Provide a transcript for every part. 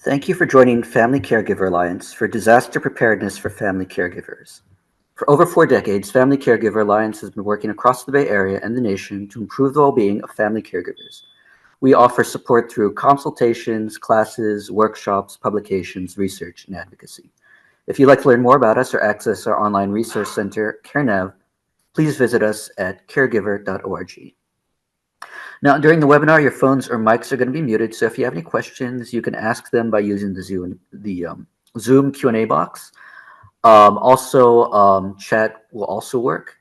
Thank you for joining Family Caregiver Alliance for disaster preparedness for family caregivers. For over 4 decades, Family Caregiver Alliance has been working across the Bay Area and the nation to improve the well being of family caregivers. We offer support through consultations, classes, workshops, publications, research, and advocacy. If you'd like to learn more about us or access our online resource center, CareNav, please visit us at caregiver.org. Now, during the webinar, your phones or mics are going to be muted, so if you have any questions, you can ask them by using the Zoom Q&A box. Chat will also work.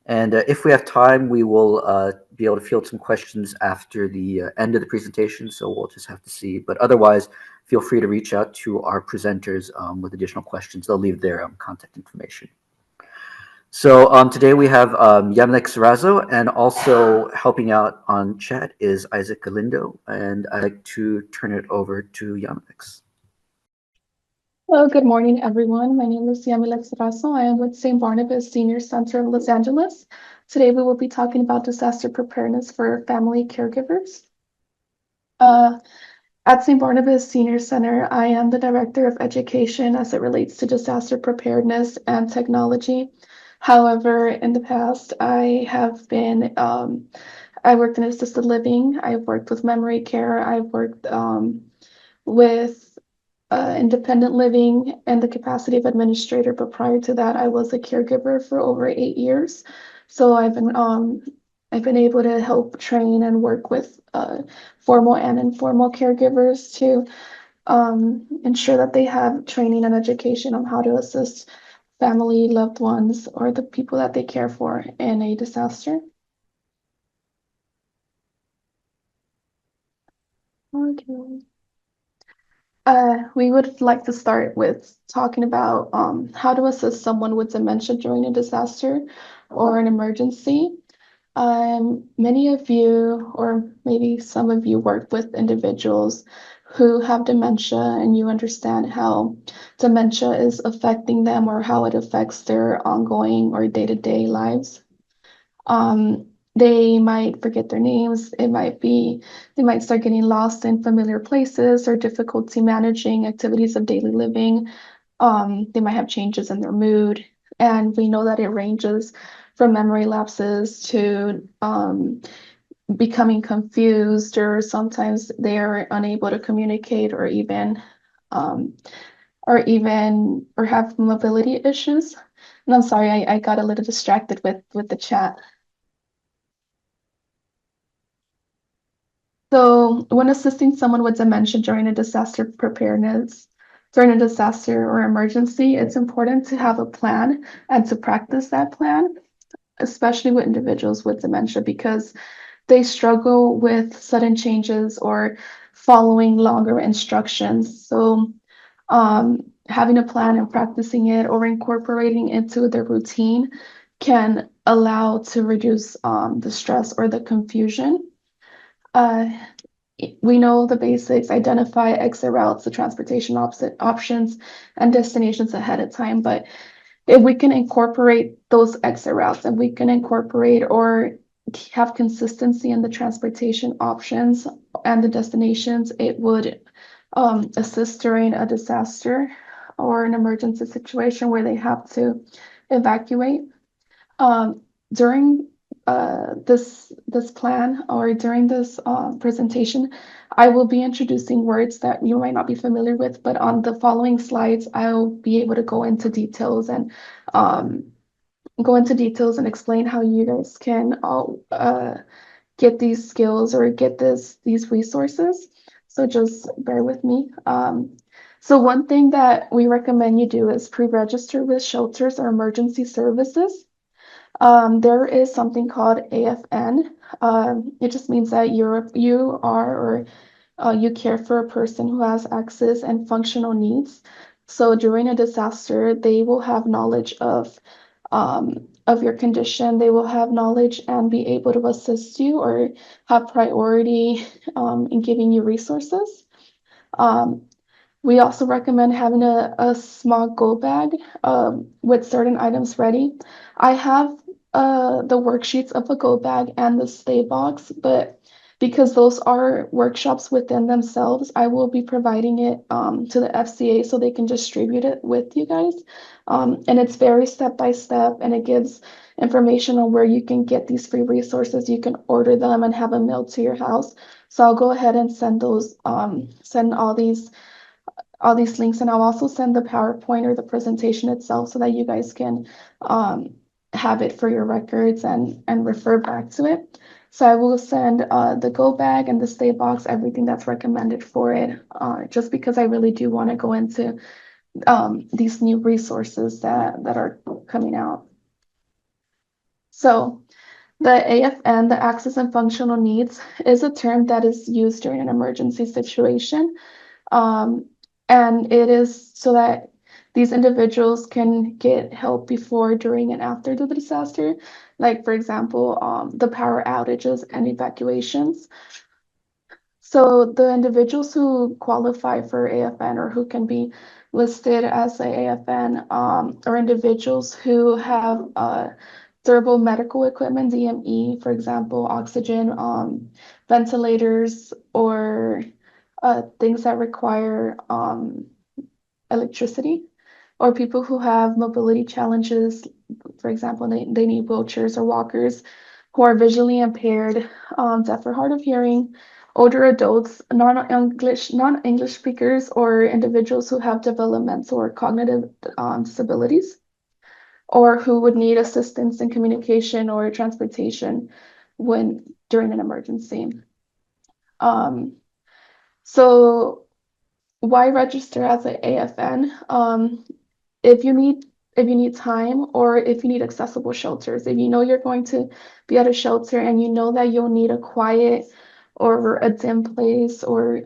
And if we have time, we will be able to field some questions after the end of the presentation, so we'll just have to see. But otherwise, feel free to reach out to our presenters with additional questions. They'll leave their contact information. So today we have Yamilek Sarazo, and also helping out on chat is Isaac Galindo, and I'd like to turn it over to Yamilek. Hello, good morning, everyone. My name is Yamilek Sarazo. I am with St. Barnabas Senior Center of Los Angeles. Today we will be talking about disaster preparedness for family caregivers. At St. Barnabas Senior Center, I am the Director of Education as it relates to disaster preparedness and technology. However, in the past, I worked in assisted living, I've worked with memory care, I've worked with independent living and the capacity of administrator, but prior to that, I was a caregiver for over 8 years. So I've been able to help train and work with formal and informal caregivers to ensure that they have training and education on how to assist family, loved ones, or the people that they care for in a disaster. Okay. We would like to start with talking about how to assist someone with dementia during a disaster or an emergency. Many of you, or maybe some of you, work with individuals who have dementia, and you understand how dementia is affecting them or how it affects their ongoing or day-to-day lives. They might forget their names. They might start getting lost in familiar places or difficulty managing activities of daily living. They might have changes in their mood. And we know that it ranges from memory lapses to becoming confused, or sometimes they are unable to communicate or have mobility issues. And I'm sorry, I got a little distracted with the chat. So when assisting someone with dementia during a disaster or emergency, it's important to have a plan and to practice that plan, especially with individuals with dementia, because they struggle with sudden changes or following longer instructions. So having a plan and practicing it or incorporating into their routine can allow to reduce the stress or the confusion. We know the basics: identify exit routes, the transportation options, and destinations ahead of time. But if we can incorporate those exit routes and we can incorporate or have consistency in the transportation options and the destinations, it would assist during a disaster or an emergency situation where they have to evacuate. During this plan, or during this presentation, I will be introducing words that you might not be familiar with, but on the following slides, I'll be able to go into details and explain how you guys can get these skills or get these resources. So just bear with me. So one thing that we recommend you do is pre-register with shelters or emergency services. There is something called AFN. It just means that you care for a person who has access and functional needs. So during a disaster, they will have knowledge of your condition. They will have knowledge and be able to assist you or have priority in giving you resources. We also recommend having a small go bag with certain items ready. I have the worksheets of a go bag and the stay box, but because those are workshops within themselves, I will be providing it to the FCA so they can distribute it with you guys. And it's very step by step, and it gives information on where you can get these free resources. You can order them and have them mailed to your house. So I'll go ahead and send those, send all these links, and I'll also send the PowerPoint or the presentation itself so that you guys can have it for your records and refer back to it. So I will send the go bag and the stay box, everything that's recommended for it, just because I really do want to go into these new resources that are coming out. So the AFN, the access and functional needs, is a term that is used during an emergency situation. Um, and it is so that these individuals can get help before, during, and after the disaster. Like, for example, the power outages and evacuations. So the individuals who qualify for AFN or who can be listed as a AFN are individuals who have durable medical equipment, DME, for example, oxygen, ventilators, or things that require electricity, or people who have mobility challenges. For example, they need wheelchairs or walkers, who are visually impaired, deaf or hard of hearing, older adults, non-English speakers, or individuals who have developmental or cognitive disabilities, or who would need assistance in communication or transportation when during an emergency. Um, so why register as an AFN? If you need if you need time, or if you need accessible shelters, if you know you're going to be at a shelter and you know that you'll need a quiet or a dim place, or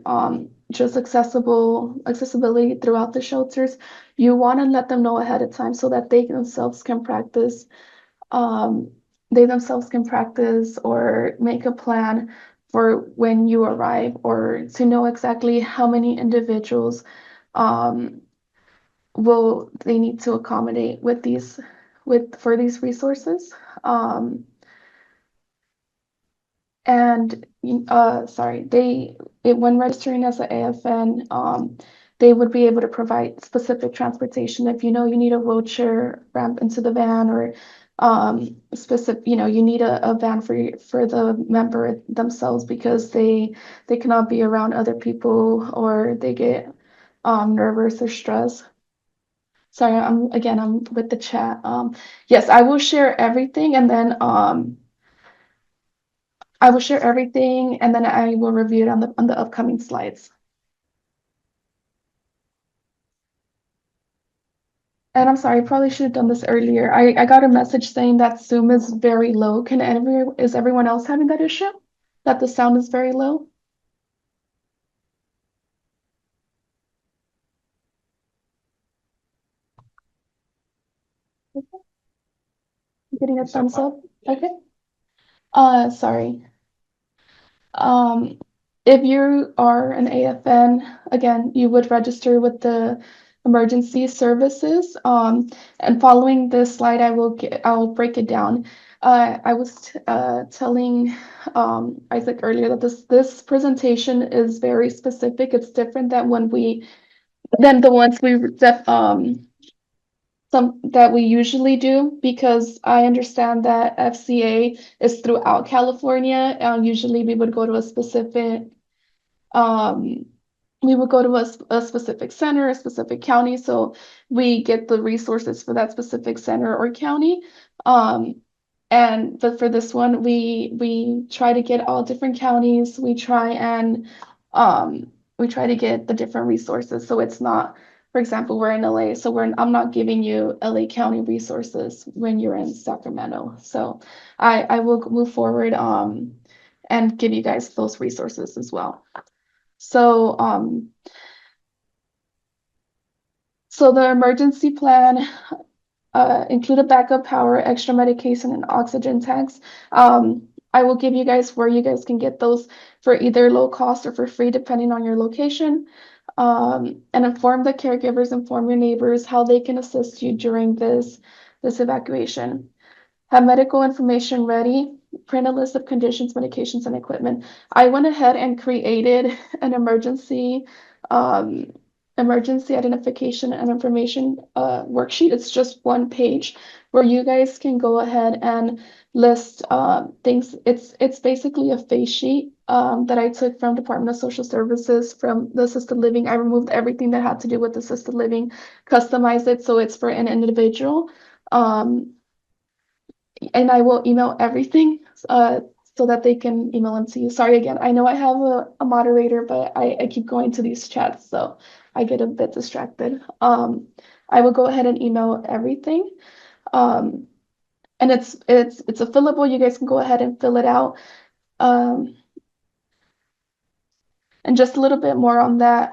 just accessibility throughout the shelters, you want to let them know ahead of time so that um, they themselves can practice or make a plan for when you arrive, or to know exactly how many individuals um, will they need to accommodate with these with for these resources. Um, and sorry, when registering as an AFN, they would be able to provide specific transportation. If you know you need a wheelchair ramp into the van, or specific, you need a van for the member themselves, because they cannot be around other people, or they get nervous or stressed. Sorry, I'm with the chat. Yes, I will share everything, and then I will share everything, and then I will review it on the upcoming slides. And I'm sorry, I probably should have done this earlier. I got a message saying that Zoom is very low. Is everyone else having that issue? That the sound is very low? Getting a thumbs up? Okay. Sorry. Um, if you are an AFN, again, you would register with the emergency services. And following this slide, I'll break it down. I was telling Isaac earlier that this presentation is very specific. It's different than the ones that we usually do, because I understand that FCA is throughout California. Usually um, we would go to a specific center, a specific county, so we get the resources for that specific center or county. Um, but for this one, we try to get all different counties. We try to get the different resources. So it's not, for example, we're in LA, so I'm not giving you LA County resources when you're in Sacramento. So I will move forward and give you guys those resources as well. So so the emergency plan include a backup power, extra medication, and oxygen tanks. I will give you guys where you guys can get those for either low cost or for free, depending on your location. And inform the caregivers, inform your neighbors how they can assist you during this evacuation. Have medical information ready. print a list of conditions, medications, and equipment. I went ahead and created an um, emergency identification and information worksheet. It's just one page where you guys can go ahead and list things. It's basically a face sheet that I took from Department of Social Services from the assisted living. I removed everything that had to do with assisted living, customized it so it's for an individual. Um, and I will email everything so that they can email them to you. Sorry again. I know I have a moderator, but I keep going to these chats, so I get a bit distracted. I will go ahead and email everything. Um, and it's a fillable. You guys can go ahead and fill it out. Um, and just a little bit more on that.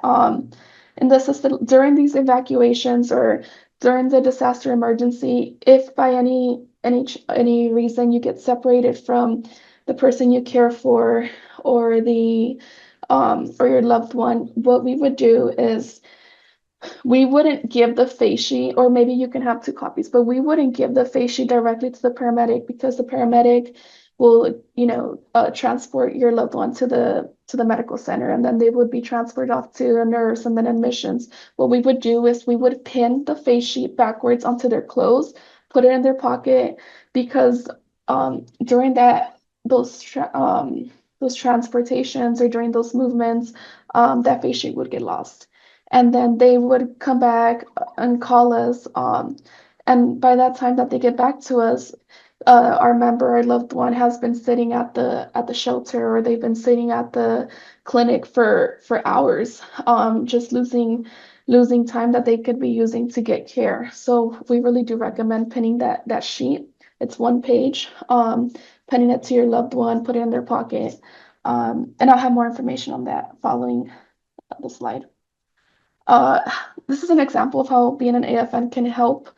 In the system, during these evacuations or during the disaster emergency, if by any reason you get separated from the person you care for or the or your loved one, what we would do is we wouldn't give the face sheet, or maybe you can have two copies, but we wouldn't give the face sheet directly to the paramedic because the paramedic will, transport your loved one to the medical center, and then they would be transferred off to a nurse and then admissions. What we would do is we would pin the face sheet backwards onto their clothes, put it in their pocket, because during those transportations or during those movements, that face sheet would get lost, and then they would come back and call us. And by that time that they get back to us, our member, our loved one, has been sitting at the shelter, or they've been sitting at the clinic for hours, just losing time that they could be using to get care. So we really do recommend pinning that sheet. It's one page. Pinning it to your loved one, put it in their pocket. And I'll have more information on that following the slide. Uh, this is an example of how being an AFN can help.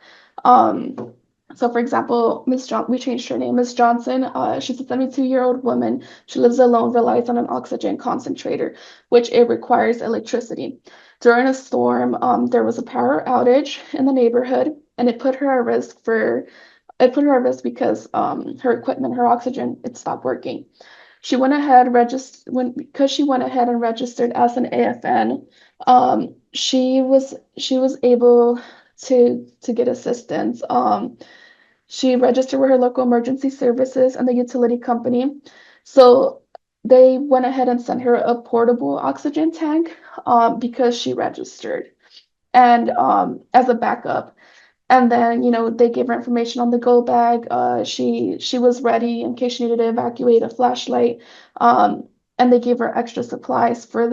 Um, so for example, we changed her name, Miss Johnson. She's a 72-year-old woman. She lives alone, relies on an oxygen concentrator, which it requires electricity. During a storm, there was a power outage in the neighborhood, and it put her at risk because her equipment, her oxygen, it stopped working. She went ahead because she went ahead and registered as an AFN. She was able to get assistance. She registered with her local emergency services and the utility company. So they went ahead and sent her a portable oxygen tank because she registered, and as a backup. And then, they gave her information on the go bag. She was ready in case she needed to evacuate, a flashlight. And they gave her extra supplies for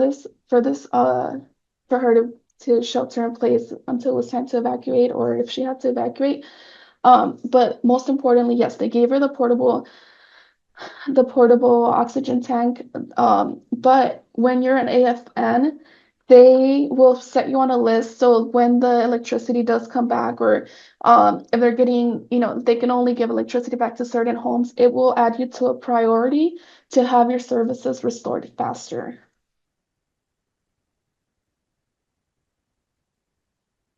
her to shelter in place until it was time to evacuate, or if she had to evacuate. But most importantly, yes, they gave her the portable oxygen tank. But when you're an AFN, they will set you on a list. So when the electricity does come back, or if they're getting, they can only give electricity back to certain homes, it will add you to a priority to have your services restored faster.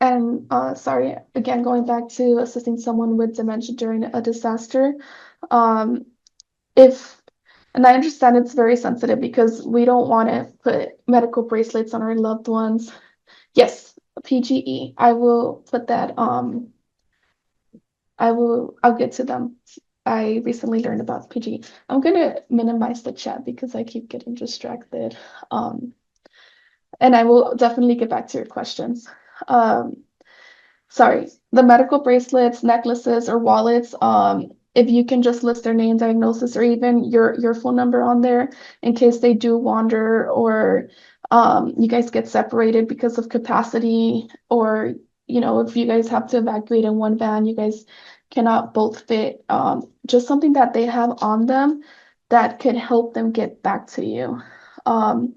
And sorry, again, going back to assisting someone with dementia during a disaster. Um, if And I understand it's very sensitive because we don't want to put medical bracelets on our loved ones. Yes, PGE. I will put that. I'll get to them. I recently learned about PGE. I'm gonna minimize the chat because I keep getting distracted. Um, and I will definitely get back to your questions. Um, Sorry, the medical bracelets, necklaces, or wallets, if you can just list their name, diagnosis, or even your phone number on there in case they do wander, or you guys get separated because of capacity, or if you guys have to evacuate in one van, you guys cannot both fit. Just something that they have on them that could help them get back to you. Um,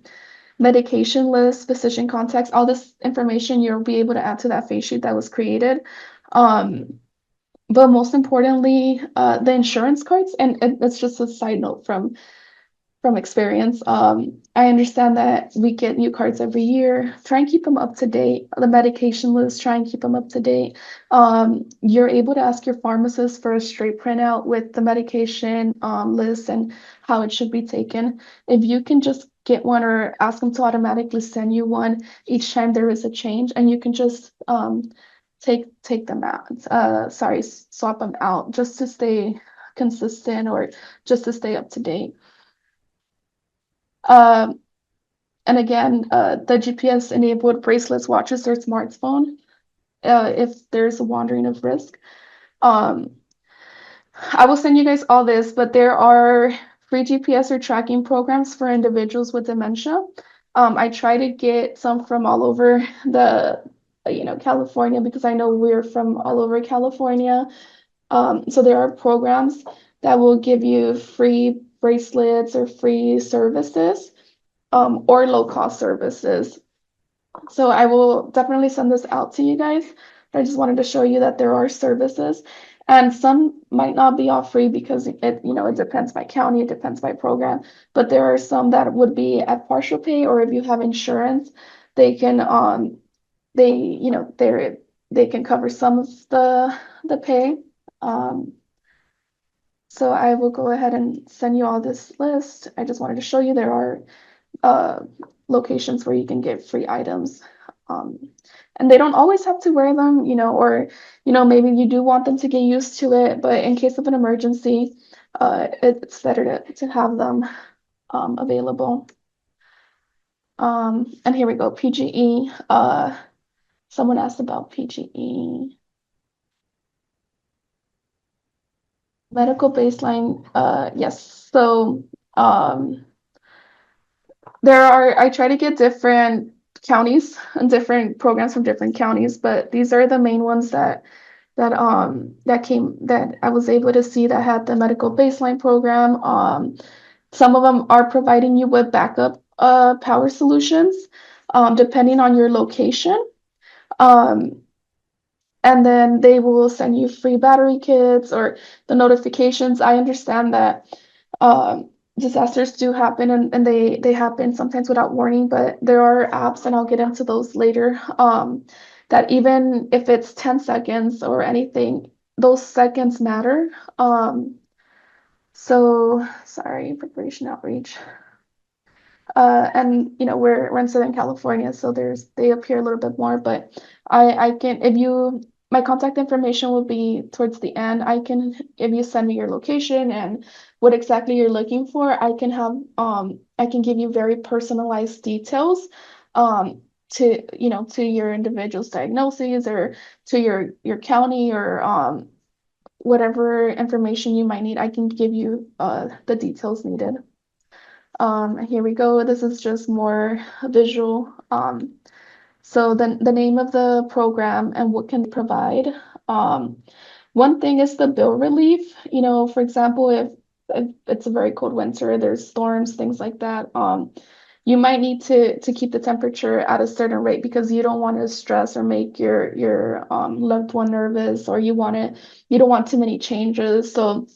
Medication list, physician contacts, all this information you'll be able to add to that face sheet that was created. But most importantly, the insurance cards, and it's just a side note from from experience. I understand that we get new cards every year. Try and keep them up to date. The medication list, try and keep them up to date. You're able to ask your pharmacist for a straight printout with the medication list and how it should be taken. If you can just get one or ask them to automatically send you one each time there is a change, and you can just take them out. Swap them out just to stay consistent or just to stay up to date. Um, and again, the GPS enabled bracelets, watches, or smartphone, if there's a wandering of risk. Um, I will send you guys all this, but there are free GPS or tracking programs for individuals with dementia. I try to get some from all over California, because I know we're from all over California. So there are programs that will give you free bracelets or free services, or low-cost services. So I will definitely send this out to you guys. I just wanted to show you that there are services, and some might not be all free because it depends by county, it depends by program, but there are some that would be at partial pay, or if you have insurance, they can they can cover some of the pay. So I will go ahead and send you all this list. I just wanted to show you there are uh, locations where you can get free items. Um, and they don't always have to wear them, or, maybe you do want them to get used to it, but in case of an emergency, it's better to have them available. And here we go, PGE. Someone asked about PGE. Medical baseline, yes. So I try to get different counties and different programs from different counties, but these are the main ones that I was able to see that had the medical baseline program. Some of them are providing you with backup power solutions, depending on your location. Um, and then they will send you free battery kits or the notifications. I understand that disasters do happen, and they happen sometimes without warning, but there are apps, and I'll get into those later, that even if it's 10 seconds or anything, those seconds matter. So sorry, preparation outreach. And we're in Southern California, so they appear a little bit more, but I can, if you my contact information will be towards the end. If you send me your location and what exactly you're looking for, I can give you very personalized details to your individual's diagnoses, or to your county, or whatever information you might need. I can give you the details needed. Here we go. This is just more visual. So the name of the program and what can they provide. One thing is the bill relief. For example, if it's a very cold winter, there's storms, things like that. You might need to keep the temperature at a certain rate, because you don't want to stress or make your loved one nervous, or you don't want too many changes. So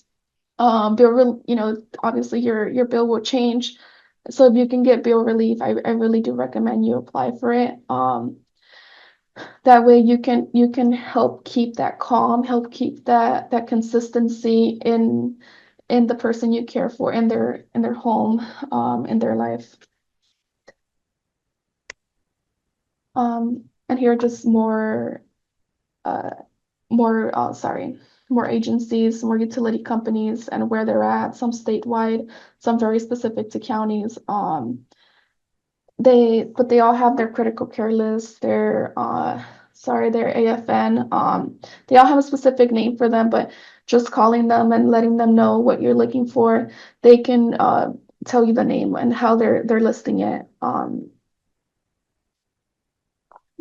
obviously your bill will change. So if you can get bill relief, I really do recommend you apply for it. That way you can help keep that calm, help keep that consistency in the person you care for, in their home, in their life. And here are just more agencies, more utility companies, and where they're at, some statewide, some very specific to counties. But they all have their critical care list, their AFN. They all have a specific name for them, but just calling them and letting them know what you're looking for, they can tell you the name and how they're listing it.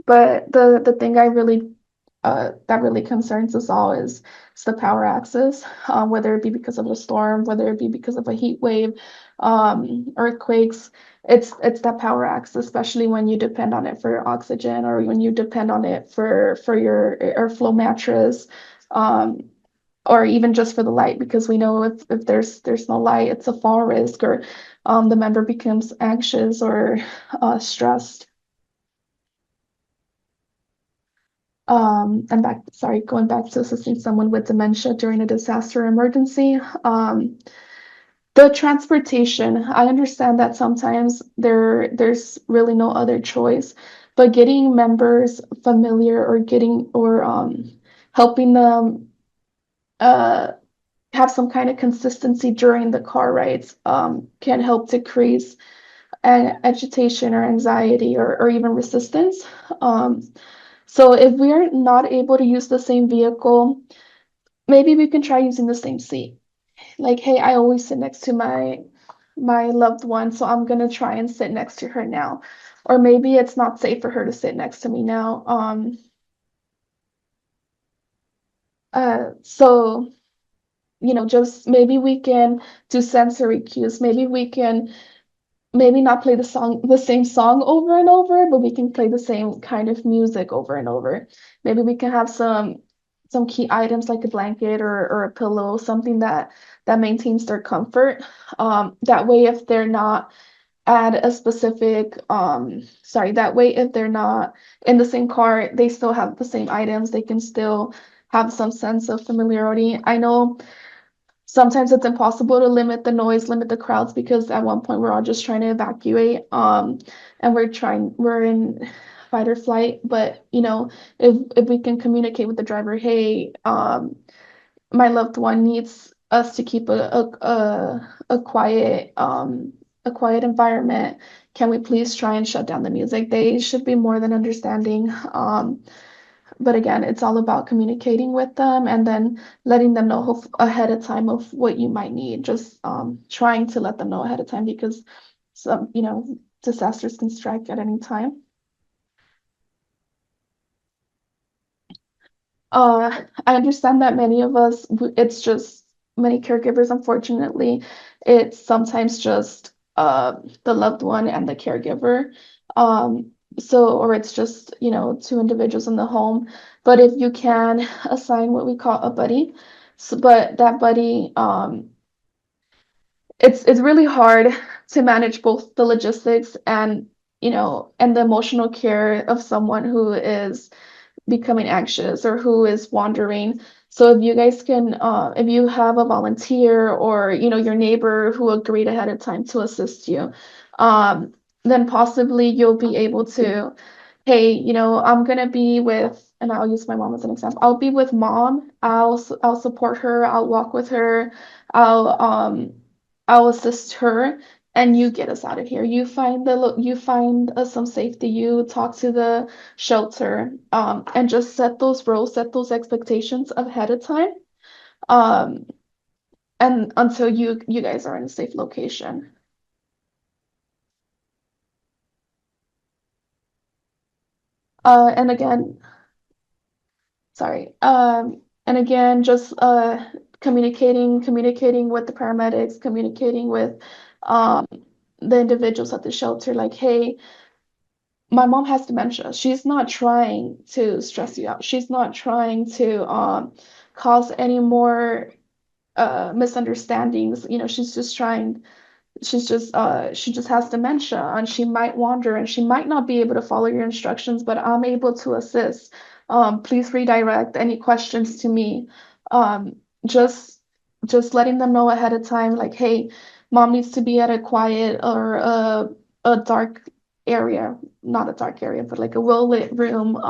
But the thing that really concerns us all is the power access, whether it be because of a storm, whether it be because of a heat wave, earthquakes. It's that power access, especially when you depend on it for oxygen, or when you depend on it for your airflow mattress. or even just for the light, because we know if there's no light, it's a fall risk, or the member becomes anxious or stressed. And going back to assisting someone with dementia during a disaster or emergency. The transportation, I understand that sometimes there's really no other choice, but getting members familiar, or helping them uh, have some kind of consistency during the car rides can help decrease agitation or anxiety, or even resistance. Um, so if we are not able to use the same vehicle, maybe we can try using the same seat. Like, hey, I always sit next to my loved one, so I'm gonna try and sit next to her now. Or maybe it's not safe for her to sit next to me now. So just maybe we can do sensory cues. Maybe we can maybe not play the same song over and over, but we can play the same kind of music over and over. Maybe we can have some key items like a blanket, or a pillow, something that maintains their comfort. That way, if they're not at a specific sorry, that way if they're not in the same car, they still have the same items. They can still have some sense of familiarity. I know sometimes it's impossible to limit the noise, limit the crowds, because at one point we're all just trying to evacuate, and we're in fight or flight. But if we can communicate with the driver, hey, my loved one needs us to keep a quiet environment. Can we please try and shut down the music? They should be more than understanding. But again, it's all about communicating with them, and then letting them know ahead of time of what you might need. Just trying to let them know ahead of time, because some disasters can strike at any time. I understand that many of us, it's just many caregivers, unfortunately, it's sometimes just the loved one and the caregiver. Or it's just, two individuals in the home. But if you can assign what we call a buddy, but that buddy, it's really hard to manage both the logistics and the emotional care of someone who is becoming anxious or who is wandering. So if you guys can, if you have a volunteer, or your neighbor who agreed ahead of time to assist you, um, then possibly you'll be able to, hey, I'm gonna be with, and I'll use my mom as an example. I'll be with mom. I'll support her. I'll walk with her. I'll um I'll assist her, and you get us out of here. You find us some safety. You talk to the shelter, and just set those roles, set those expectations ahead of time, um, and until you guys are in a safe location. And again, sorry. And again, just communicating with the paramedics, communicating with um, the individuals at the shelter, like, hey, my mom has dementia. She's not trying to stress you out. She's not trying to cause any more misunderstandings. She just has dementia, and she might wander, and she might not be able to follow your instructions, but I'm able to assist. Please redirect any questions to me. Um, just just letting them know ahead of time, like, hey, mom needs to be at a quiet, or a dark area, not a dark area, but like a well lit room.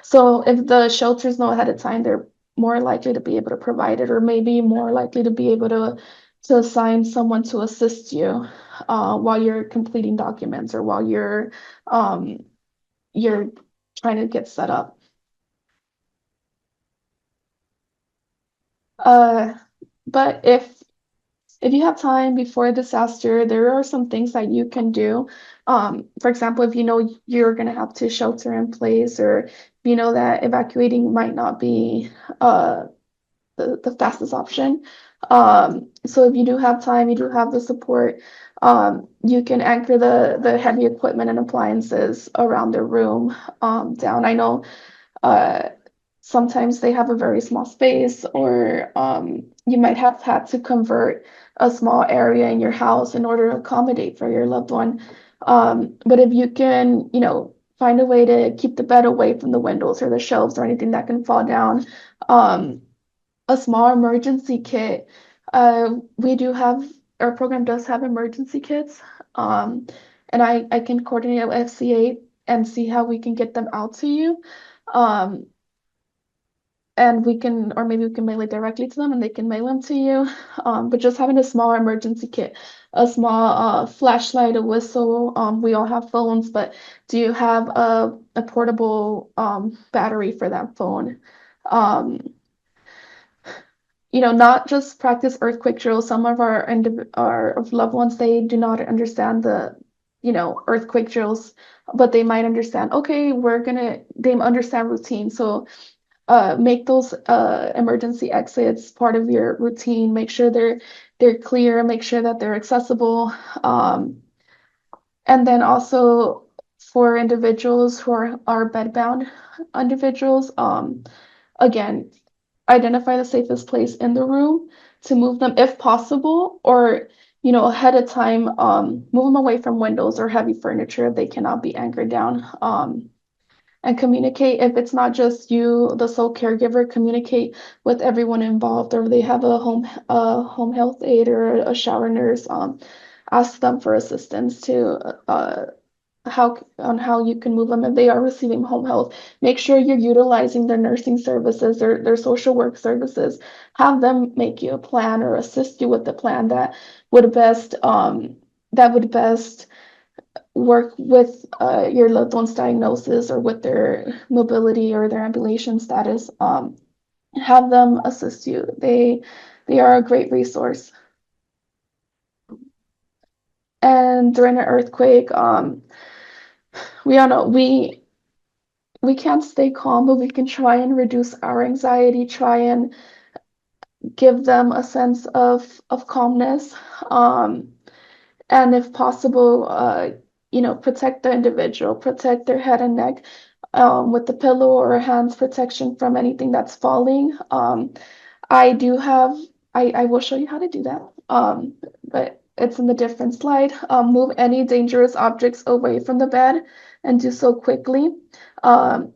So if the shelters know ahead of time, they're more likely to be able to provide it, or maybe more likely to be able to assign someone to assist you while you're completing documents, or while um, you're trying to get set up. Uh, but if you have time before a disaster, there are some things that you can do. For example, if you know you're going to have to shelter in place, or you know that evacuating might not be uh, the fastest option. So if you do have time, you do have the support, you can anchor the heavy equipment and appliances around the room down. I know uh, sometimes they have a very small space, or you might have had to convert a small area in your house in order to accommodate for your loved one. But if you can, find a way to keep the bed away from the windows or the shelves or anything that can fall down, um, a small emergency kit. We do have, our program does have emergency kits. Um, and I can coordinate with FCA and see how we can get them out to you. Um, and we can, or maybe we can mail it directly to them and they can mail them to you. But just having a small emergency kit, a small flashlight, a whistle. We all have phones, but do you have a portable battery for that phone? Um, not just practice earthquake drills. Some of our of loved ones, they do not understand the, earthquake drills, but they might understand, okay, they understand routine. So make those emergency exits part of your routine. Make sure they're clear, make sure that they're accessible. And then also for individuals who are bedbound individuals, again, identify the safest place in the room to move them if possible, or ahead of time, move them away from windows or heavy furniture if they cannot be anchored down. And communicate, if it's not just you, the sole caregiver, communicate with everyone involved, or they have a home health aide or a shower nurse. Ask them for assistance to how you can move them if they are receiving home health. Make sure you're utilizing their nursing services or their social work services. Have them make you a plan or assist you with the plan would best that would best work with your loved one's diagnosis or with their mobility or their ambulation status. Have them assist you. They are a great resource. And during an earthquake, we all know we can't stay calm, but we can try and reduce our anxiety, try and give them a sense of calmness. And if possible, protect the individual, protect their head and neck with the pillow or hands protection from anything that's falling. I do have, I will show you how to do that, but it's in the different slide. Move any dangerous objects away from the bed and do so quickly. Um,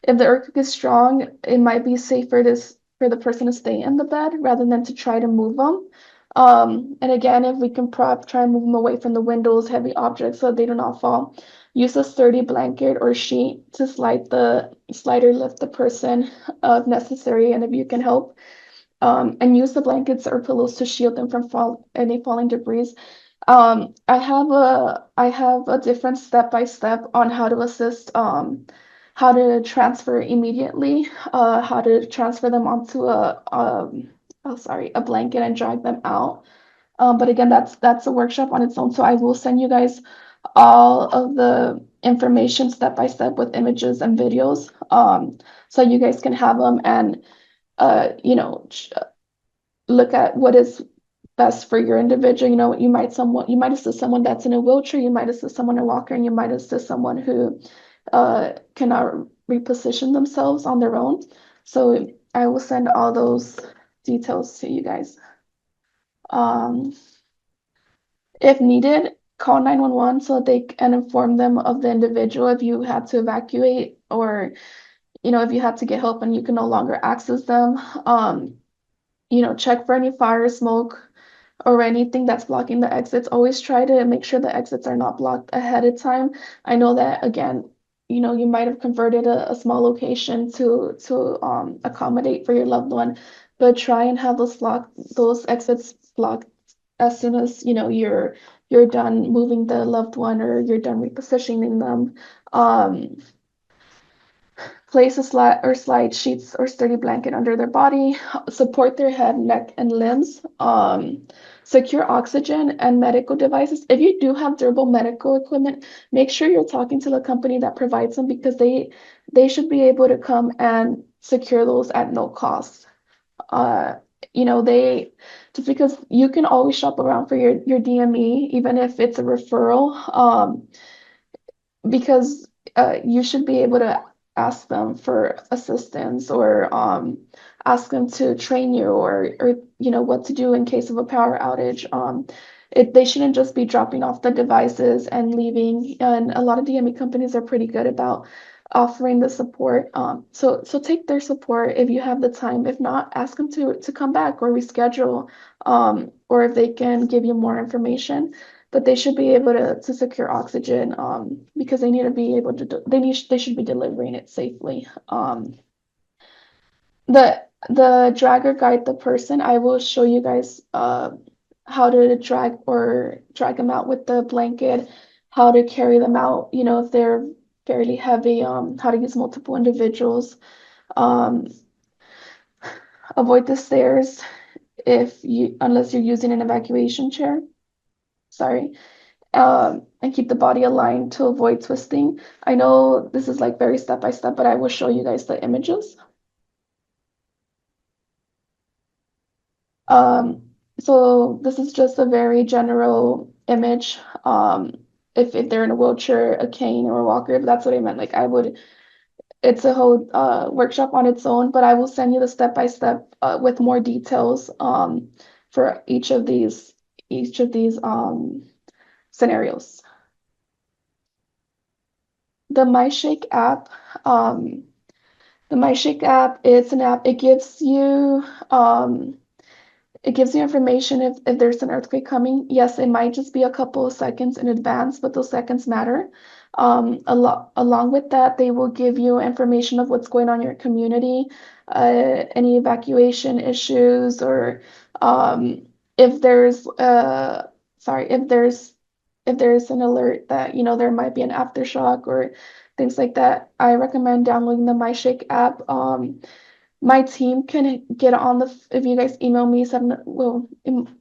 if the earthquake is strong, it might be safer for the person to stay in the bed rather than to try to move them. And again, if we can try and move them away from the windows, heavy objects, so they do not fall. Use a sturdy blanket or sheet to slide or lift the person if necessary, and if you can help. And use the blankets or pillows to shield them from any falling debris. I have a different step-by-step on how to assist, how to transfer immediately, how to transfer them onto a blanket and drag them out. But again, that's a workshop on its own. So I will send you guys all of the information step by step with images and videos, so you guys can have them and look at what is best for your individual. You might assist someone that's in a wheelchair, you might assist someone in a walker, and you might assist someone who cannot reposition themselves on their own. So I will send all those details to you guys. Um, if needed, call 911 so they can inform them of the individual if you had to evacuate, or if you had to get help and you can no longer access them. Check for any fire, smoke, or anything that's blocking the exits. Always try to make sure the exits are not blocked ahead of time. I know that, again, you might have converted a small location to accommodate for your loved one, but try and have those exits blocked as soon as you're done moving the loved one or you're done repositioning them. Um, Place a slide sheets or sturdy blanket under their body, support their head, neck, and limbs. Secure oxygen and medical devices. If you do have durable medical equipment, make sure you're talking to the company that provides them, because they should be able to come and secure those at no cost. Uh, they just because you can always shop around for your DME, even if it's a referral, because you should be able to ask them for assistance, or ask them to train you, or what to do in case of a power outage. They shouldn't just be dropping off the devices and leaving. And a lot of DME companies are pretty good about offering the support. So take their support if you have the time. If not, ask them to come back or reschedule, or if they can give you more information. But they should be able to secure oxygen, because they need to be able to they should be delivering it safely. The dragger guide the person. I will show you guys how to drag them out with the blanket, how to carry them out, if they're fairly heavy, how to use multiple individuals. Um, Avoid the stairs unless you're using an evacuation chair. Sorry. And keep the body aligned to avoid twisting. I know this is like very step by step, but I will show you guys the images. So this is just a very general image. If they're in a wheelchair, a cane, or a walker, if that's what I meant, it's a whole workshop on its own, but I will send you the step by step with more details for each of these scenarios. The MyShake app, it's an app. It gives you information if there's an earthquake coming. Yes, it might just be a couple of seconds in advance, but those seconds matter. Along with that, they will give you information of what's going on in your community, any evacuation issues, or if there's if there's an alert that there might be an aftershock or things like that. I recommend downloading the MyShake app. My team can get on if you guys email me,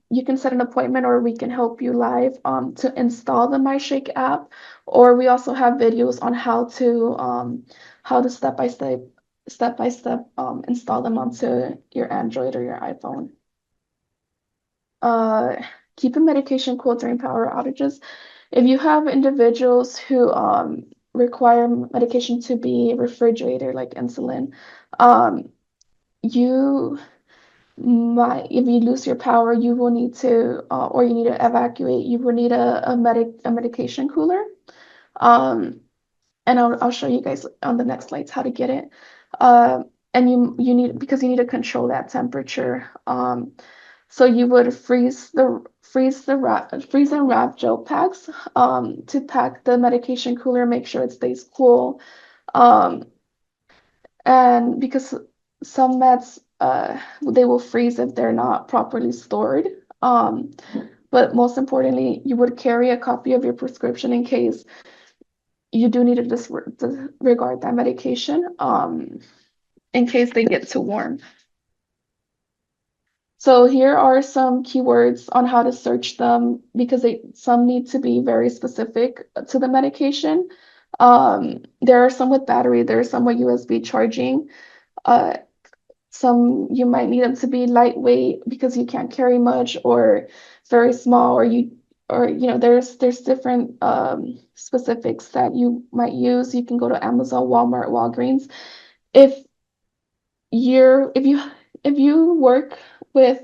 you can set an appointment, or we can help you live to install the MyShake app. Or we also have videos on how to step by step install them onto your Android or your iPhone. Keep a medication cool during power outages. If you have individuals who require medication to be refrigerated, like insulin, you if you lose your power, you will need to, or you need to evacuate, you will need a medication cooler. Um, and I'll show you guys on the next slides how to get it. And you need, because you need to control that temperature. So you would freeze and wrap gel packs to pack the medication cooler, make sure it stays cool. Um, and because some meds they will freeze if they're not properly stored. But most importantly, you would carry a copy of your prescription in case you do need to disregard that medication, in case they get too warm. So here are some keywords on how to search them, because some need to be very specific to the medication. There are some with battery, there are some with USB charging. Some you might need them to be lightweight because you can't carry much, or very small, or there's different specifics that you might use. You can go to Amazon, Walmart, Walgreens. If you're if you work with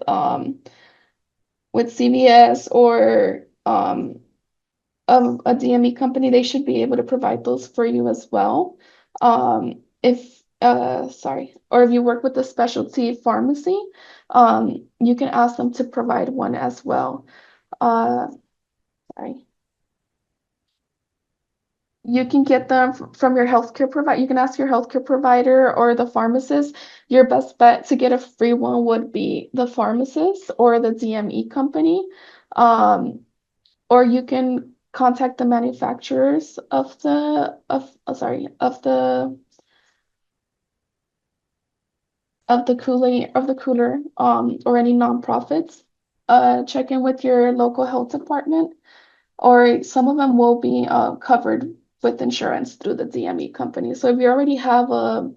CVS or a DME company, they should be able to provide those for you as well. Or if you work with a specialty pharmacy, you can ask them to provide one as well. Uh, sorry. You can get them from your healthcare provider. You can ask your healthcare provider or the pharmacist. Your best bet to get a free one would be the pharmacist or the DME company. Or you can contact the manufacturers of the cooler, or any nonprofits. Check in with your local health department, or some of them will be covered with insurance through the DME company. So if you already have a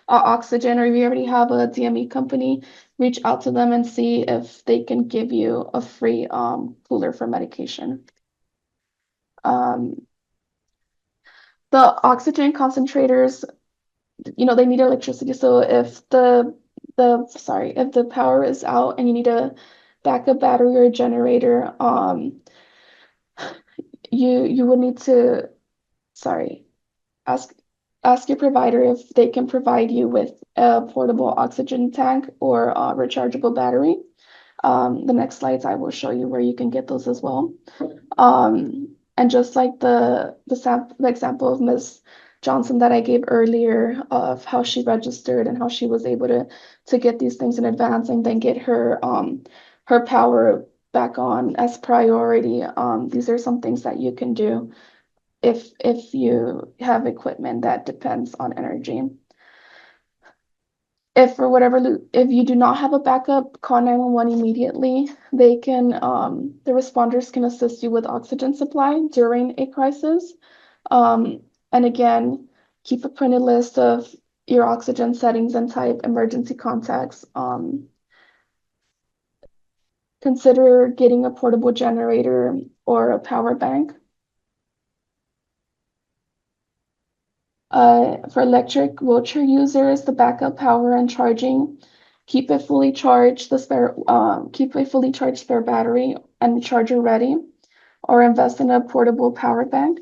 oxygen, or if you already have a DME company, reach out to them and see if they can give you a free cooler for medication. Um, the oxygen concentrators, they need electricity. So if if the power is out and you need a backup battery or a generator, you would need to, sorry, ask ask your provider if they can provide you with a portable oxygen tank or a rechargeable battery. The next slides I will show you where you can get those as well. And just like the example of Miss Johnson that I gave earlier of how she registered and how she was able to get these things in advance and then get her power back on as priority. These are some things that you can do if you have equipment that depends on energy. If you do not have a backup, call 911 immediately. The responders can assist you with oxygen supply during a crisis. Um, and again, keep a printed list of your oxygen settings and type emergency contacts. Consider getting a portable generator or a power bank. For electric wheelchair users, the backup power and charging, keep a fully charged spare battery and charger ready, or invest in a portable power bank,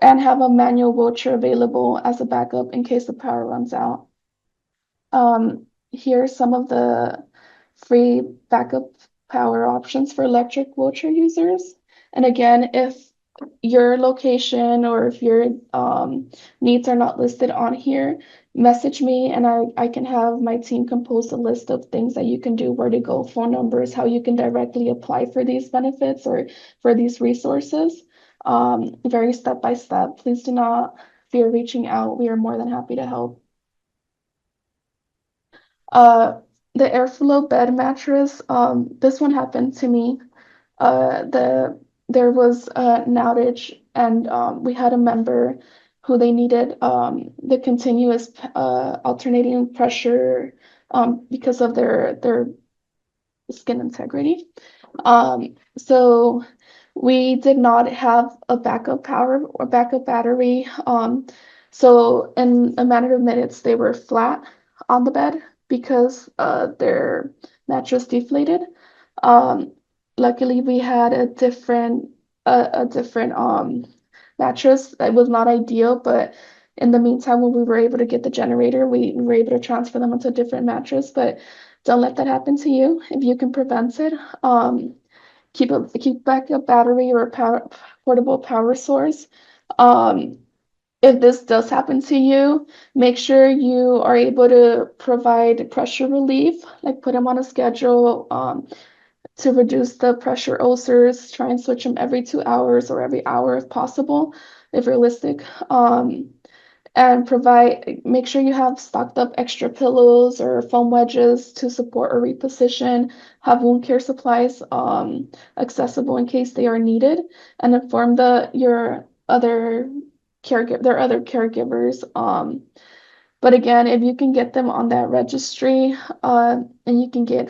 and have a manual wheelchair available as a backup in case the power runs out. Here are some of the free backup power options for electric wheelchair users. And again, if your location or if your needs are not listed on here, message me and I can have my team compose a list of things that you can do, where to go, phone numbers, how you can directly apply for these benefits or for these resources. Very step by step. Please do not fear reaching out. We are more than happy to help. Uh, the airflow bed mattress, this one happened to me. There was an outage, and we had a member who they needed the continuous alternating pressure because of their skin integrity. So we did not have a backup power or backup battery. So in a matter of minutes, they were flat on the bed because their mattress deflated. Um, Luckily, we had a different mattress. It was not ideal, but in the meantime, when we were able to get the generator, we were able to transfer them onto a different mattress. But don't let that happen to you. If you can prevent it, keep backup battery or portable power source. Um, if this does happen to you, make sure you are able to provide pressure relief, like put them on a schedule to reduce the pressure ulcers. Try and switch them every 2 hours or every hour if possible, if realistic. And make sure you have stocked up extra pillows or foam wedges to support or reposition, have wound care supplies accessible in case they are needed, and inform your other other caregivers. But again, if you can get them on that registry, and you can get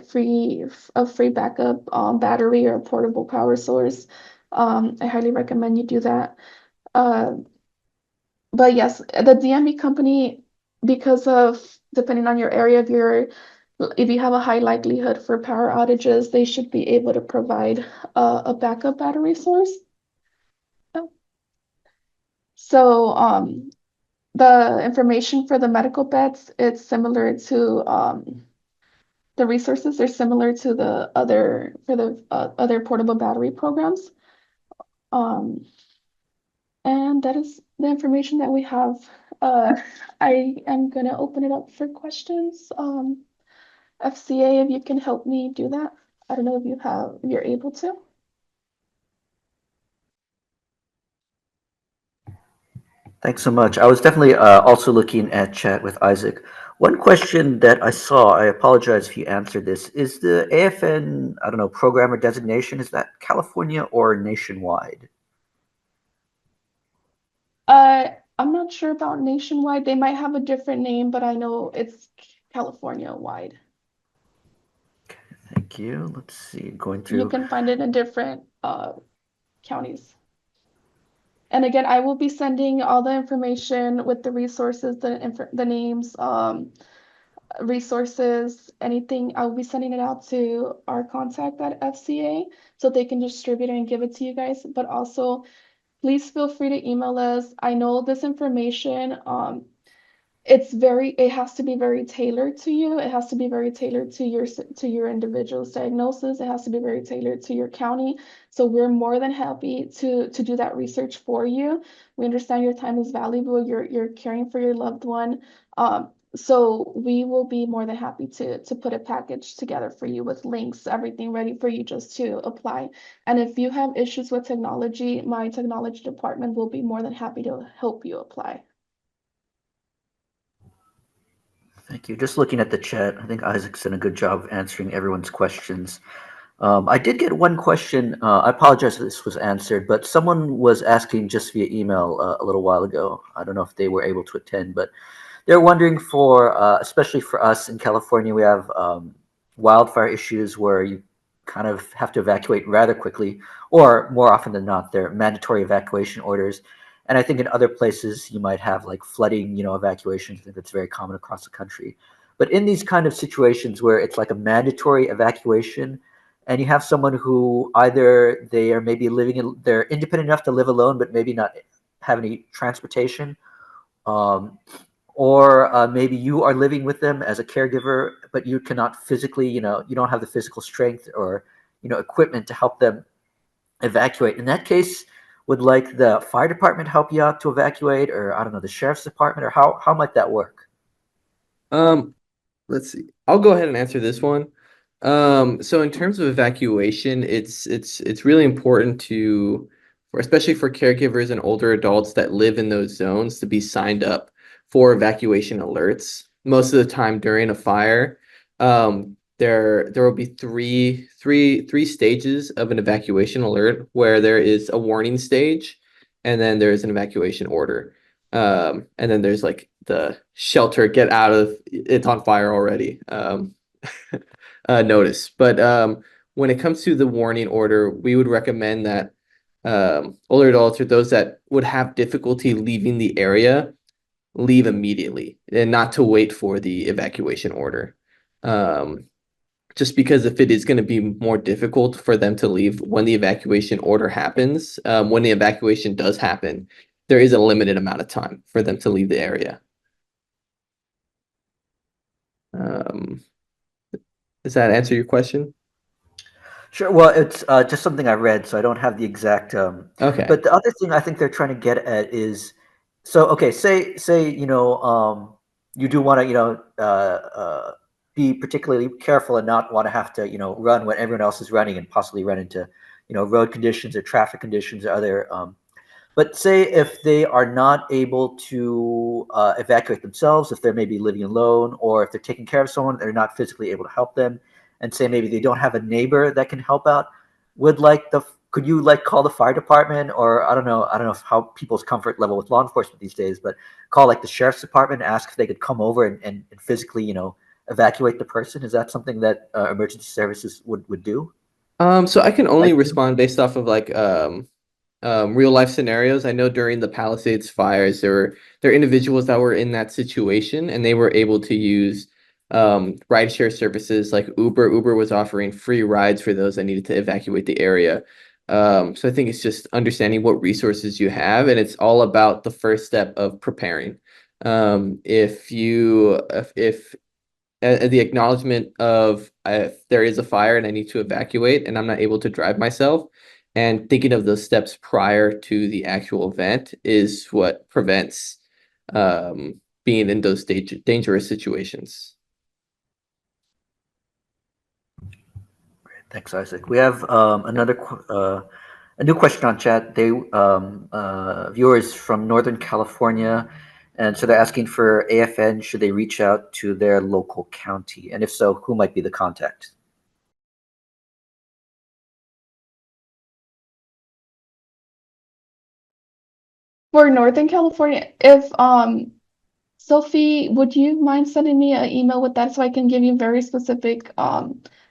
a free backup battery or portable power source, I highly recommend you do that. Uh, but yes, the DMV company, because of depending on your area, if you have a high likelihood for power outages, they should be able to provide a backup battery source. So the information for the medical beds, it's similar to the resources are similar to the other portable battery programs. Um, and that is the information that we have. Uh, I am gonna open it up for questions. FCA, if you can help me do that. I don't know if you're able to. Thanks so much. I was definitely also looking at chat with Isaac. One question that I saw, I apologize if you answered this, is the AFN, I don't know, program or designation, is that California or nationwide? I'm not sure about nationwide. They might have a different name, but I know it's California wide. Thank you. Let's see, going You through. can find it in different counties. And again, I will be sending all the information with the resources, the names, resources, anything. I'll be sending it out to our contact at FCA so they can distribute it and give it to you guys. But also, please feel free to email us. I know this information, it has to be very tailored to you. It has to be very tailored to your individual's diagnosis. It has to be very tailored to your county. So we're more than happy to do that research for you. We understand your time is valuable. You're caring for your loved one. So we will be more than happy to put a package together for you with links, everything ready for you just to apply. And if you have issues with technology, my technology department will be more than happy to help you apply. Thank you. Just looking at the chat, I think Isaac's done a good job of answering everyone's questions. I did get one question. I apologize if this was answered, but someone was asking just via email a little while ago. I don't know if they were able to attend, but they're wondering for, especially for us in California, we have wildfire issues where you kind of have to evacuate rather quickly, or more often than not, they're mandatory evacuation orders. And I think in other places you might have like flooding, evacuations. I think that's very common across the country. But in these kind of situations where it's like a mandatory evacuation, and you have someone who either they are maybe they're independent enough to live alone, but maybe not have any transportation, um, or maybe you are living with them as a caregiver, but you cannot physically, you don't have the physical strength or, equipment to help them evacuate. In that case, would like the fire department help you out to evacuate, or I don't know, the sheriff's department, or how might that work? Um, let's see. I'll go ahead and answer this one. So in terms of evacuation, it's really important especially for caregivers and older adults that live in those zones, to be signed up for evacuation alerts. Most of the time during a fire, there will be three stages of an evacuation alert, where there is a warning stage, and then there's an evacuation order. And then there's like the shelter, get out of, it's on fire already, notice. But when it comes to the warning order, we would recommend that older adults or those that would have difficulty leaving the area leave immediately and not to wait for the evacuation order. Just because if it is going to be more difficult for them to leave when the evacuation order happens, when the evacuation does happen, there is a limited amount of time for them to leave the area. Um, does that answer your question? Sure. Well, it's just something I read, so I don't have the exact. Okay. But the other thing I think they're trying to get at is, so okay, say you do want to be particularly careful and not want to have to run when everyone else is running and possibly run into road conditions or traffic conditions or other. But say if they are not able to evacuate themselves, if they're maybe living alone, or if they're taking care of someone, they're not physically able to help them, and say maybe they don't have a neighbor that can help out, could you like call the fire department, or I don't know how people's comfort level with law enforcement these days, but call like the sheriff's department and ask if they could come over and physically evacuate the person? Is that something that emergency services would do? So I can only Like, respond based off of like real life scenarios. I know during the Palisades fires, there were individuals that were in that situation, and they were able to use rideshare services like Uber. Uber was offering free rides for those that needed to evacuate the area. So I think it's just understanding what resources you have, and it's all about the first step of preparing. If the acknowledgement of, if there is a fire and I need to evacuate and I'm not able to drive myself, and thinking of those steps prior to the actual event is what prevents being in those dangerous situations. thanks, Isaac. We have a new question on chat. They viewers from Northern California, and so they're asking for AFN. Should they reach out to their local county, and if so, who might be the contact? For Northern California, if Sophie, would you mind sending me an email with that so I can give you very specific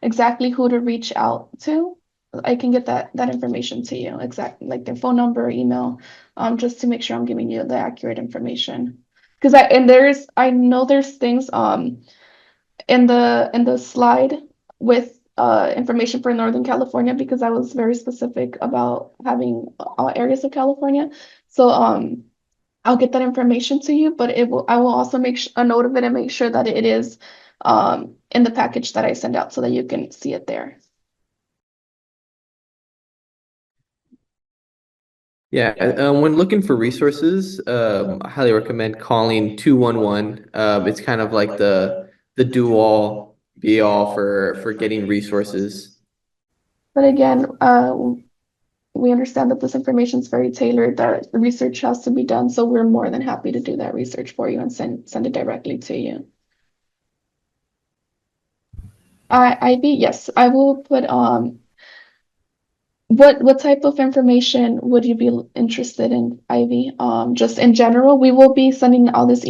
exactly who to reach out to? I can get that information to you, exactly, like their phone number, email, just to make sure I'm giving you the accurate information. Because I know there's things in the slide with information for Northern California, because I was very specific about having all areas of California. So I'll get that information to you, but I will also make a note of it and make sure that it is in the package that I send out so that you can see it there. Yeah, when looking for resources, I highly recommend calling 211. It's kind of like the do all be all for getting resources. But again, we understand that this information is very tailored, that the research has to be done, so we're more than happy to do that research for you and send it directly to you. Ivy, yes, I will put what type of information would you be interested in, Ivy? Just in general, we will be sending all this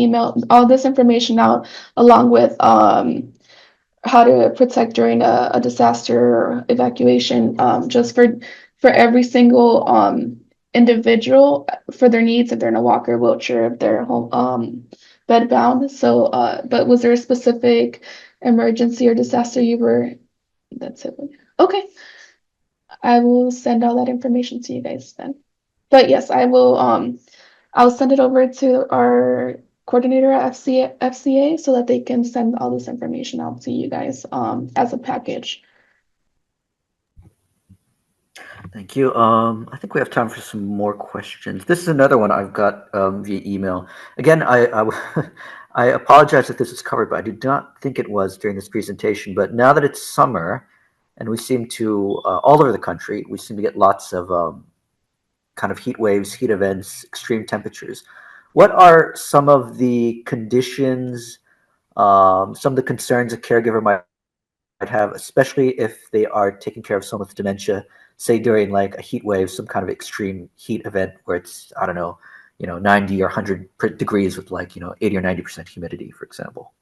information out along with how to protect during a disaster or evacuation, just for every single individual for their needs, if they're in a walker, wheelchair, if they're home bed bound. So, but was there a specific emergency or disaster you were? That's it. Okay. I will send all that information to you guys then. But yes, I will I'll send it over to our coordinator at FCA so that they can send all this information out to you guys as a package. Thank you. I think we have time for some more questions. This is another one I've got via email. Again, I apologize if this is covered, but I did not think it was during this presentation. But now that it's summer, and we seem to all over the country, we seem to get lots of kind of heat waves, heat events, extreme temperatures. What are some of the conditions, some of the concerns a caregiver might have, especially if they are taking care of someone with dementia, say during like a heat wave, some kind of extreme heat event where it's, I don't know, 90 or 100 degrees with like, 80 or 90% humidity, for example.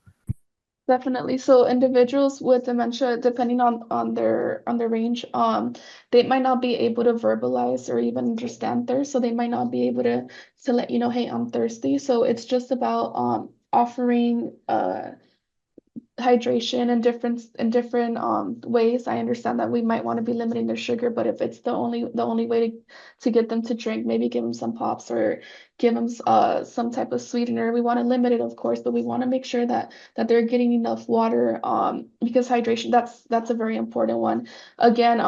Definitely. So individuals with dementia, depending on their range, they might not be able to verbalize or even understand thirst. So they might not be able to let you know, hey, I'm thirsty. So it's just about offering hydration in different ways. I understand that we might want to be limiting their sugar, but if it's the only way to get them to drink, maybe give them some pops or give them some type of sweetener. We want to limit it, of course, but we want to make sure that they're getting enough water because hydration, that's a very important one. Again,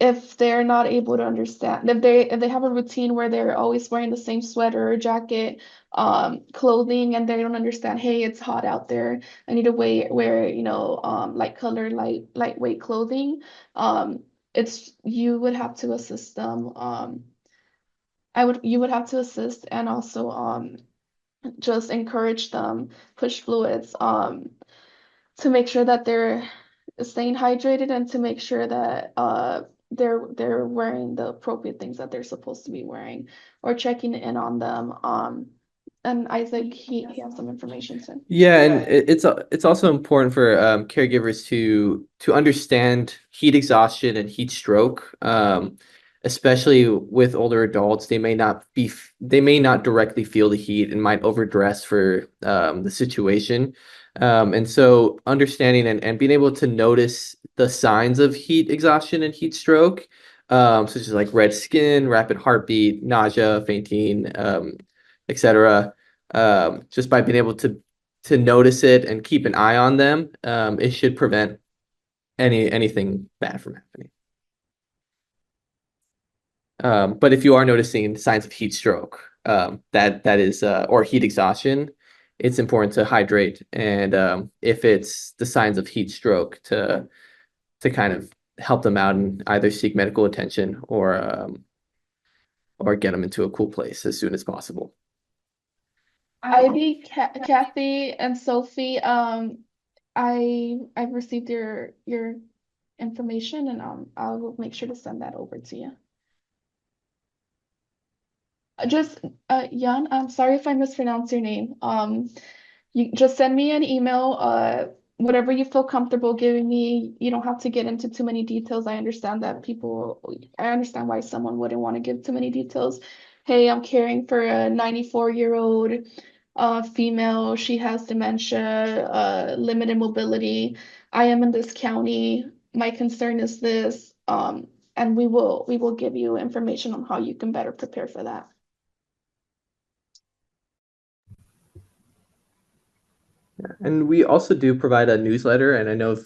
if they're not able to understand, if they have a routine where they're always wearing the same sweater or jacket, clothing, and they don't understand, hey, it's hot out there, I need to wear light color, lightweight clothing. It's you would have to assist them. You would have to assist and also just encourage them, push fluids to make sure that they're staying hydrated and to make sure that they're wearing the appropriate things that they're supposed to be wearing or checking in on them. And Isaac, he has some information to. Yeah, and it's also important for caregivers to understand heat exhaustion and heat stroke. Especially with older adults, they may not directly feel the heat and might overdress for the situation. And so understanding and being able to notice the signs of heat exhaustion and heat stroke, such as like red skin, rapid heartbeat, nausea, fainting, etc. Just by being able to notice it and keep an eye on them, it should prevent anything bad from happening. But if you are noticing signs of heat stroke, that is or heat exhaustion, it's important to hydrate, and if it's the signs of heat stroke, to kind of help them out and either seek medical attention or get them into a cool place as soon as possible. Ivy, Kathy, and Sophie, I've received your information, and I will make sure to send that over to you. Just Jan, I'm sorry if I mispronounced your name. You just send me an email whatever you feel comfortable giving me. You don't have to get into too many details. I understand why someone wouldn't want to give too many details. Hey, I'm caring for a 94-year-old female. She has dementia, limited mobility. I am in this county. My concern is this, and we will give you information on how you can better prepare for that. And we also do provide a newsletter, and I know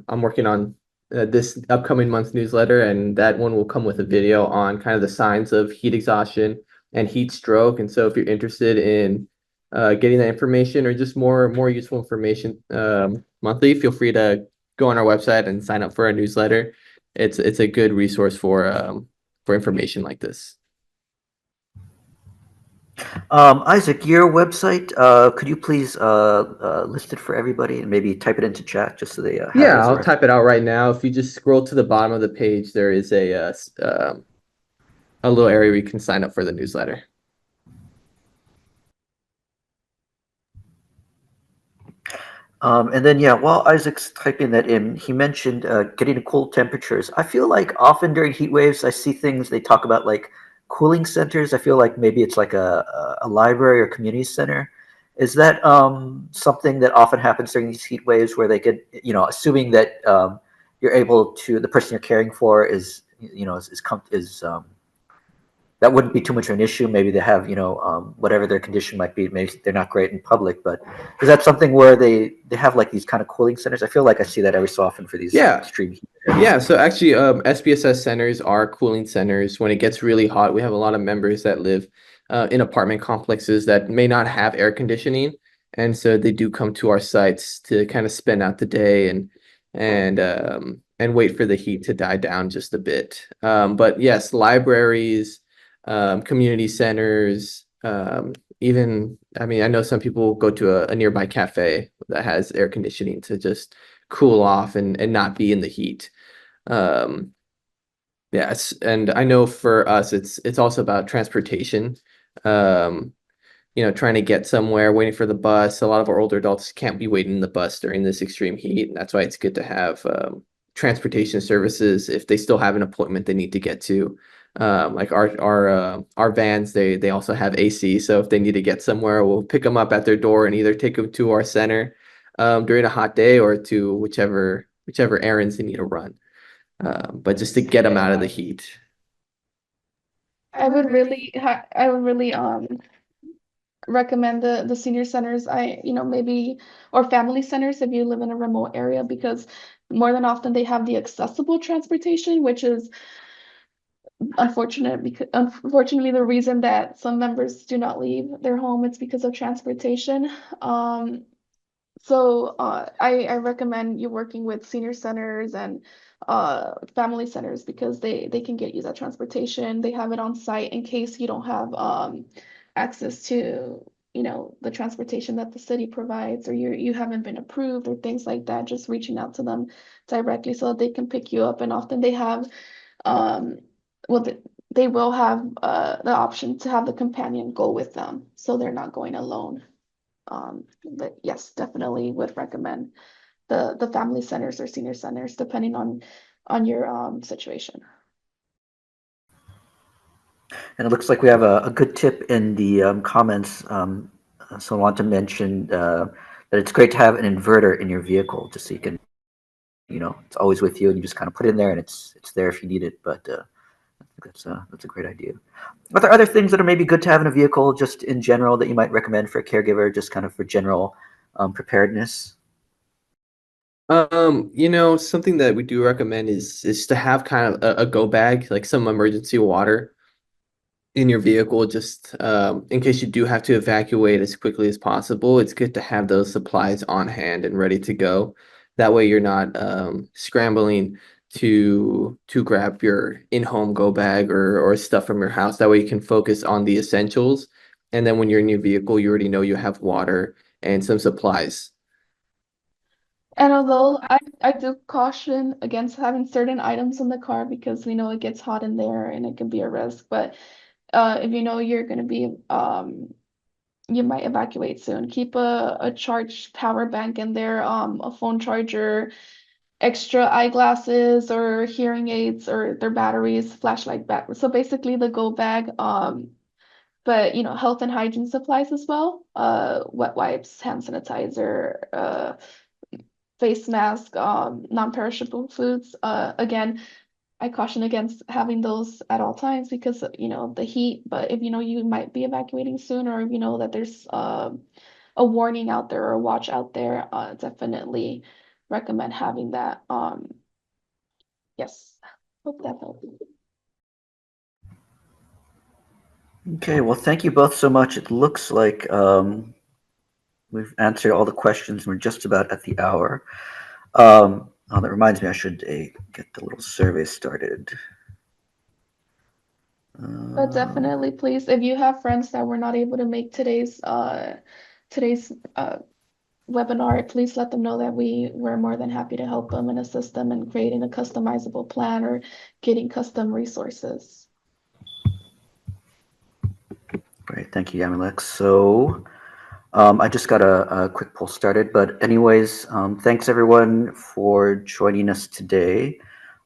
I'm working on this upcoming month's newsletter, and that one will come with a video on kind of the signs of heat exhaustion and heat stroke. And so if you're interested in getting that information or just more useful information monthly, feel free to go on our website and sign up for our newsletter. It's a good resource for information like this. Isaac, your website, could you please list it for everybody and maybe type it into chat just so they have it Yeah, as a I'll reference? type it out right now. If you just scroll to the bottom of the page, there is a little area where you can sign up for the newsletter. And then, yeah, while Isaac's typing that in, he mentioned getting to cool temperatures. I feel like often during heat waves, I see things they talk about like cooling centers. I feel like maybe it's like a library or community center. Is that something that often happens during these heat waves where they get, assuming that you're able to, the person you're caring for is, that wouldn't be too much of an issue. Maybe they have, whatever their condition might be. Maybe they're not great in public, but is that something where they have like these kind of cooling centers? I feel like I see that every so often for these Yeah. extreme heat. Yeah, so actually, SPSS centers are cooling centers. When it gets really hot, we have a lot of members that live in apartment complexes that may not have air conditioning, and so they do come to our sites to kind of spend out the day and wait for the heat to die down just a bit. But yes, libraries, community centers, even, I mean, I know some people go to a nearby cafe that has air conditioning to just cool off and not be in the heat. Um, yes, and I know for us, it's also about transportation. Um, trying to get somewhere, waiting for the bus. A lot of our older adults can't be waiting in the bus during this extreme heat, and that's why it's good to have transportation services if they still have an appointment they need to get to. Like our vans, they also have AC, so if they need to get somewhere, we'll pick them up at their door and either take them to our center during a hot day or to whichever errands they need to run. But just to get them out of the heat. I would really recommend the senior centers. Maybe, or family centers if you live in a remote area, because more than often they have the accessible transportation, which is unfortunate, because unfortunately the reason that some members do not leave their home, it's because of transportation. I recommend you working with senior centers and family centers, because they can get you that transportation. They have it on site in case you don't have access to, the transportation that the city provides, or you haven't been approved or things like that. Just reaching out to them directly so that they can pick you up. And often they have um well they will have the option to have the companion go with them, so they're not going alone. But yes, definitely would recommend the family centers or senior centers, depending on your situation. And it looks like we have a good tip in the comments. So I want to mention that it's great to have an inverter in your vehicle, just so you can, it's always with you, and you just kind of put it in there, and it's there if you need it. But I think that's a great idea. Are there other things that are maybe good to have in a vehicle, just in general, that you might recommend for a caregiver, just kind of for general preparedness? Something that we do recommend is to have kind of a go bag, like some emergency water in your vehicle, just in case you do have to evacuate as quickly as possible. It's good to have those supplies on hand and ready to go. That way you're not scrambling to grab your in-home go bag or stuff from your house. That way you can focus on the essentials. And then when you're in your vehicle, you already know you have water and some supplies. And although I do caution against having certain items in the car, because we know it gets hot in there and it can be a risk, but if you know you're going to be you might evacuate soon. Keep a charged power bank in there, a phone charger, extra eyeglasses or hearing aids or their batteries, flashlight batteries. So basically the go bag. But health and hygiene supplies as well. Wet wipes, hand sanitizer, face mask, non-perishable foods. Again, I caution against having those at all times because the heat. But if you might be evacuating soon, or if you know that there's a warning out there or a watch out there, definitely recommend having that. Yes, hope that helps. Okay, well, thank you both so much. It looks like we've answered all the questions. We're just about at the hour. That reminds me, I should get the little survey started. But definitely, please, if you have friends that were not able to make today's webinar, please let them know that we're more than happy to help them and assist them in creating a customizable plan or getting custom resources. Great, thank you, Yamilex. So I just got a quick poll started, but anyways, thanks everyone for joining us today.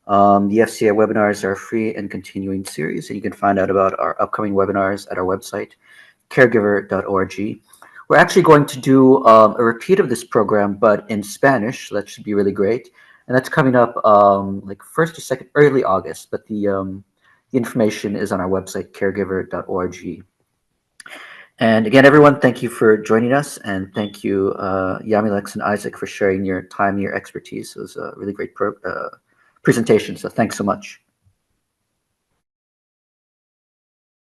The FCI webinars are a free and continuing series, and you can find out about our upcoming webinars at our website, caregiver.org. We're actually going to do a repeat of this program, but in Spanish, so that should be really great. And that's coming up like 1st or 2nd, early August, but the information is on our website, caregiver.org. And again, everyone, thank you for joining us, and thank you, Yamilex and Isaac, for sharing your time and your expertise. It was a really great presentation, so thanks so much.